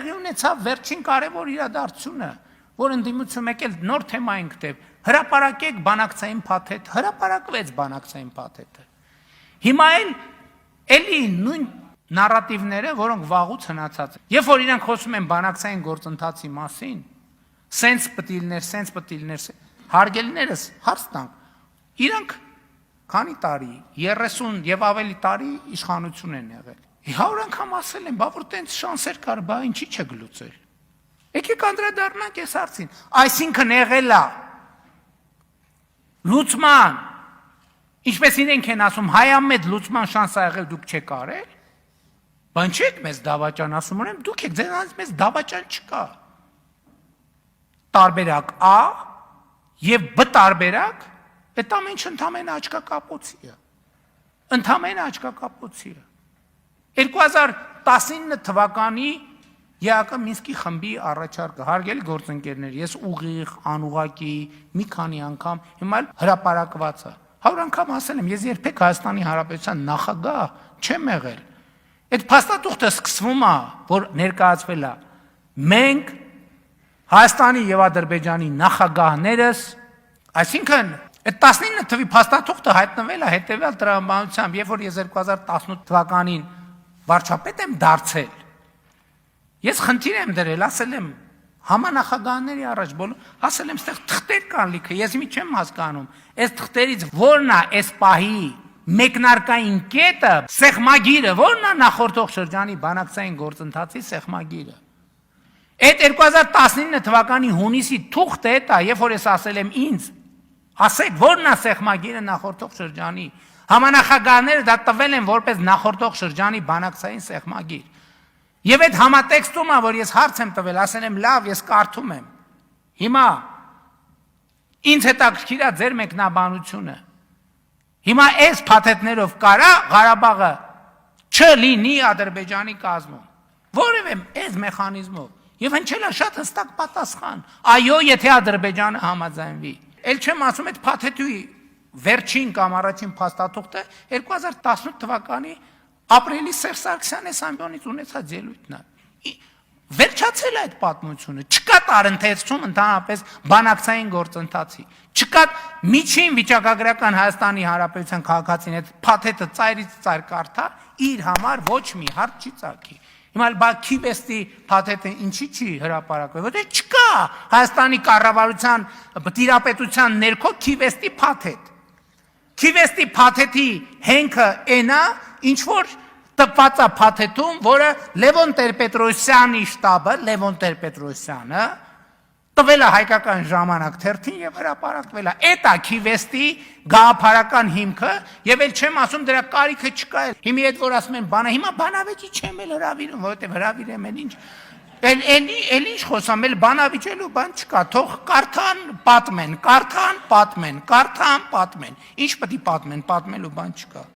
տեղի ունեցավ վերջին կարևոր իրադարձությունը, որ ընդդիմություն եկել նոր թեմա ենք տև, հրապարակեք բանակցային փաթեթ, հրապարակվեց բանակցային փաթեթը։ Հիմա էլի նույն նարատիվները, որոնք վաղուց հնացած են։ Երբ որ իրանք խոսում են բանակցային գործընթացի մասին, սենց պտիլներ, հարգելիներս հարց տանք, իրանք քանի տարի, 30 եւ ավելի տարի իշխանություն են եղել։ 100 անգամ ասել են, բա որ տենց շանսեր կար, բա ինչի՞ չեք լուծել։ Եկեք անդրադառնանք այս հարցին։ Այսինքն եղել է լուծման, ինչպես իրենք են ասում, հայամետ լուծման շանս ա եղել, դուք չեք արել։ Բան չեք մեզ դավաճան ասում, ուրեմն դուք եք, ձեզանից մեզ դավաճան չկա։ Տարբերակ A եւ B տարբերակ, այդ ամենը ընդամենը աչքակապոցի է։ Ընդամենը աչքակապոցի է։ 2019 թվականի ԵԱԿ Մինսկի խմբի առաջարկը, հարգելի գործընկերներ, ես ուղիղ, անուղակի, մի քանի անգամ, հիմա հրապարակված է։ 100 անգամ ասել եմ, ես երբեք Հայաստանի Հանրապետության նախագահ չեմ եղել։ Այդ փաստաթուղթը սկսվում է, որ ներկայացվել է։ Մենք Հայաստանի եւ Ադրբեջանի նախագահներս, այսինքն այդ 19 թվականի փաստաթուղթը հայտնվել է հետեւյալ տրամաբանությամբ, երբ որ ես 2018 թվականին վարչապետ եմ դարձել։ Ես խնդիր եմ դրել, ասել եմ համանախագահների առաջ ասել եմ, ստեղ թղթեր կան լիքը, ես մի չեմ հասկանում, այս թղթերից որն է այս պահի մեկնարկային կետը, սեղմագիրը, որն է նախորդող շրջանի բանակցային գործընթացի սեղմագիրը։ Այդ 2019 թվականի հունիսի թուղթը է, երբ որ ես ասել եմ ինձ, ասեք, որն է սեղմագիրը նախորդող շրջանի, համանախագահները դա տվել են որպես նախորդող շրջանի բանակցային սեղմագիր։ Եվ այդ համատեքստումը, որ ես հարց եմ տվել, ասել եմ, լավ, ես կարդում եմ։ Հիմա ինձ հետաքրքիր է ձեր մեկնաբանությունը։ Հիմա այս փաթեթներով կարա Ղարաբաղը չլինի Ադրբեջանի կազմում։ Որևէ այս մեխանիզմով։ Եվ հնչել է շատ հստակ պատասխան։ Այո, եթե Ադրբեջանը համաձայնվի։ Էլ չեմ ասում, այդ փաթեթի վերջին կամ առաջին փաստաթուղթը 2018 թվականի ապրիլի Սերժ Սարգսյանի ամբիոնից ունեցած ելույթն է։ Վերջացել է այդ պատմությունը, չկա տարընթերցում ընդհանրապես բանակցային գործընթացի, չկա միջին վիճակագրական Հայաստանի Հանրապետության քաղաքացին այդ փաթեթը ծայրից ծայր կարդա, իր համար ոչ մի հարց չի ծագի։ Հիմա բա Քիվեստի փաթեթը ինչի չի հրապարակվել, որտեղ չկա Հայաստանի կառավարության տիրապետության ներքո Քիվեստի փաթեթ։ Քիվեստի փաթեթի հենքը այնա, ինչ որ տպված է փաթեթում, որը Լևոն Տեր-Պետրոսյանի շտաբը, Լևոն Տեր-Պետրոսյանը տվել է Հայկական ժամանակ թերթին եւ հրապարակվել է։ Այդ է Քիվեստի գաղափարական հիմքը եւ էլ չեմ ասում դրա կարիքը չկա։ Հիմա այդ որ ասում են բանը, հիմա բանավեճի չեմ էլ հրավիրում, որովհետեւ հրավիրեմ էլ ինչ։ Էլ ինչ խոսամ, էլ բանավիճելու բան չկա, թող կարդան, պատմեն, կարդան, պատմեն, կարդան, պատմեն։ Ինչ պետք է պատմեն, պատմելու բան չկա։